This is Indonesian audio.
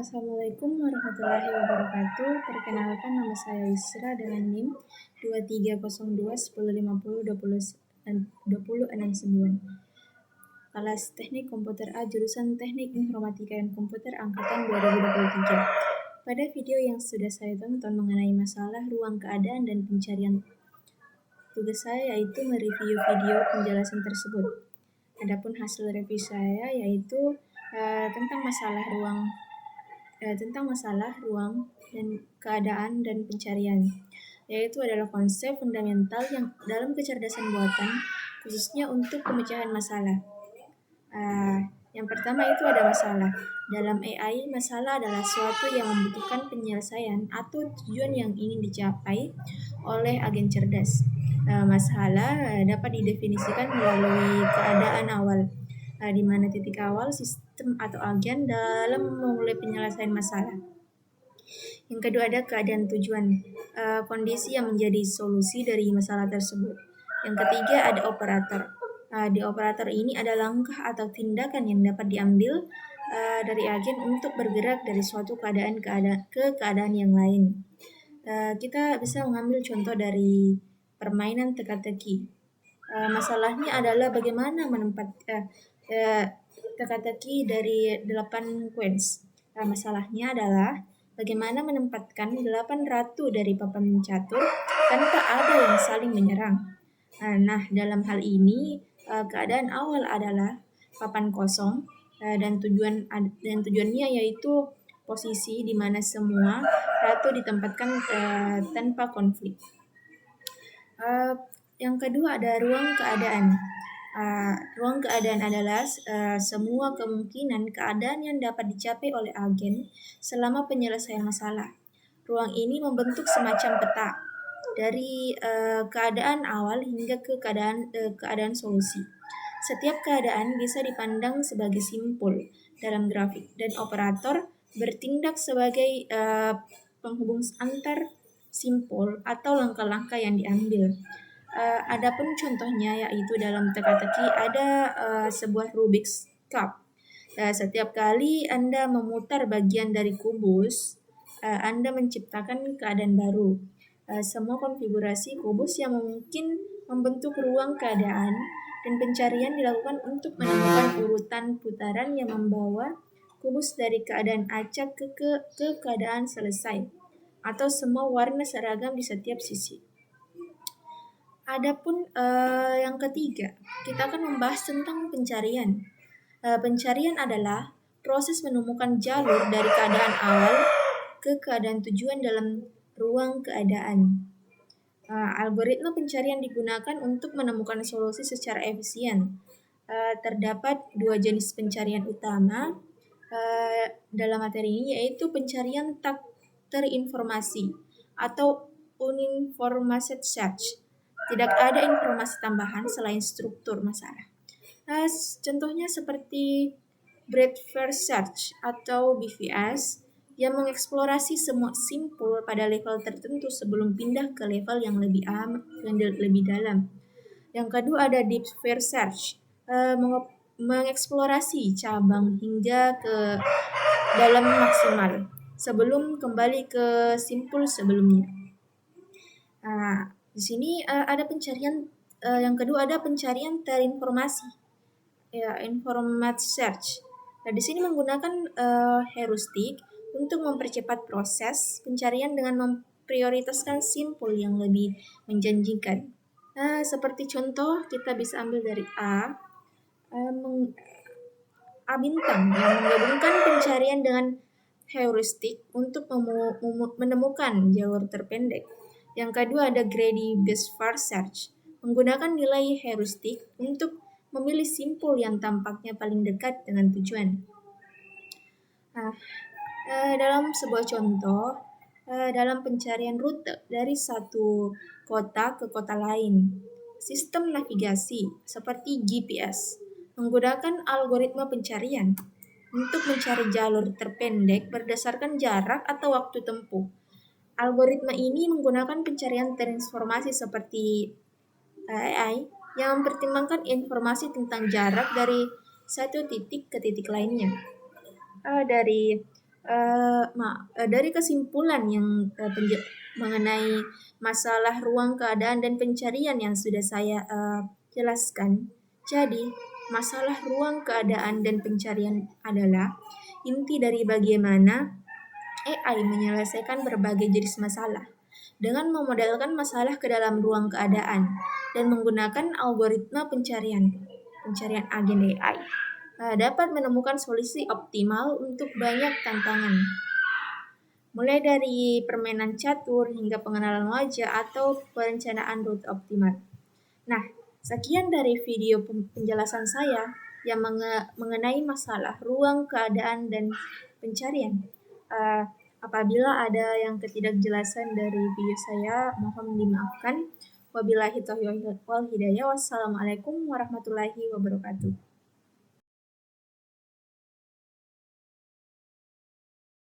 Assalamualaikum warahmatullahi wabarakatuh. Perkenalkan, nama saya Yusra dengan NIM 2302 1050 20 Kelas Teknik Komputer A, jurusan Teknik Informatika dan Komputer angkatan 2023. Pada video yang sudah saya tonton mengenai masalah ruang keadaan dan pencarian, tugas saya yaitu mereview video penjelasan tersebut. Adapun hasil review saya yaitu tentang masalah ruang dan keadaan dan pencarian, yaitu adalah konsep fundamental yang dalam kecerdasan buatan, khususnya untuk pemecahan masalah. Yang pertama itu ada masalah. Dalam AI, masalah adalah suatu yang membutuhkan penyelesaian atau tujuan yang ingin dicapai oleh agen cerdas. Masalah dapat didefinisikan melalui keadaan awal, di mana titik awal sistem atau agen dalam memulai penyelesaian masalah. Yang kedua ada keadaan tujuan, kondisi yang menjadi solusi dari masalah tersebut. Yang ketiga ada operator. Di operator ini ada langkah atau tindakan yang dapat diambil dari agen untuk bergerak dari suatu keadaan ke keadaan yang lain. Kita bisa mengambil contoh dari permainan teka-teki. Masalahnya adalah bagaimana teka-teki dari 8 coins. Masalahnya adalah bagaimana menempatkan 8 ratu dari papan catur tanpa ada yang saling menyerang. Nah, dalam hal ini keadaan awal adalah papan kosong dan tujuannya yaitu posisi di mana semua ratu ditempatkan tanpa konflik. Yang kedua ada ruang keadaan. Ruang keadaan adalah semua kemungkinan keadaan yang dapat dicapai oleh agen selama penyelesaian masalah. Ruang ini membentuk semacam peta dari keadaan awal hingga ke keadaan solusi. Setiap keadaan bisa dipandang sebagai simpul dalam grafik, dan operator bertindak sebagai penghubung antar simpul atau langkah-langkah yang diambil. Adapun contohnya yaitu dalam teka-teki ada sebuah Rubik's Cube. Setiap kali Anda memutar bagian dari kubus, Anda menciptakan keadaan baru. Semua konfigurasi kubus yang mungkin membentuk ruang keadaan dan pencarian dilakukan untuk menemukan urutan putaran yang membawa kubus dari keadaan acak ke keadaan selesai, atau semua warna seragam di setiap sisi. Adapun yang ketiga, kita akan membahas tentang pencarian. Pencarian adalah proses menemukan jalur dari keadaan awal ke keadaan tujuan dalam ruang keadaan. Algoritma pencarian digunakan untuk menemukan solusi secara efisien. Terdapat dua jenis pencarian utama dalam materi ini, yaitu pencarian tak terinformasi atau uninformed search. Tidak ada informasi tambahan selain struktur masalah. Contohnya seperti breadth first search atau BFS yang mengeksplorasi semua simpul pada level tertentu sebelum pindah ke level yang lebih dalam. Yang kedua ada deep first search, mengeksplorasi cabang hingga ke dalam maksimal sebelum kembali ke simpul sebelumnya. Di sini ada pencarian yang kedua ada pencarian terinformasi, informed search. Di sini menggunakan heuristik untuk mempercepat proses pencarian dengan memprioritaskan simpul yang lebih menjanjikan. Seperti contoh kita bisa ambil dari A bintang yang menggabungkan pencarian dengan heuristik untuk menemukan jalur terpendek. Yang kedua ada greedy best first search, menggunakan nilai heuristik untuk memilih simpul yang tampaknya paling dekat dengan tujuan. Dalam sebuah contoh, dalam pencarian rute dari satu kota ke kota lain, sistem navigasi seperti GPS menggunakan algoritma pencarian untuk mencari jalur terpendek berdasarkan jarak atau waktu tempuh. Algoritma ini menggunakan pencarian terinformasi seperti AI yang mempertimbangkan informasi tentang jarak dari satu titik ke titik lainnya. Dari Dari kesimpulan yang mengenai masalah ruang keadaan dan pencarian yang sudah saya jelaskan, jadi masalah ruang keadaan dan pencarian adalah inti dari bagaimana AI menyelesaikan berbagai jenis masalah dengan memodelkan masalah ke dalam ruang keadaan dan menggunakan algoritma pencarian agen AI dapat menemukan solusi optimal untuk banyak tantangan, mulai dari permainan catur hingga pengenalan wajah atau perencanaan rute optimal. Nah, sekian dari video penjelasan saya yang mengenai masalah ruang keadaan dan pencarian. Uh, Apabila ada yang ketidakjelasan dari video saya, mohon dimaafkan. Wabillahi taufiq wal hidayah. Wassalamualaikum warahmatullahi wabarakatuh.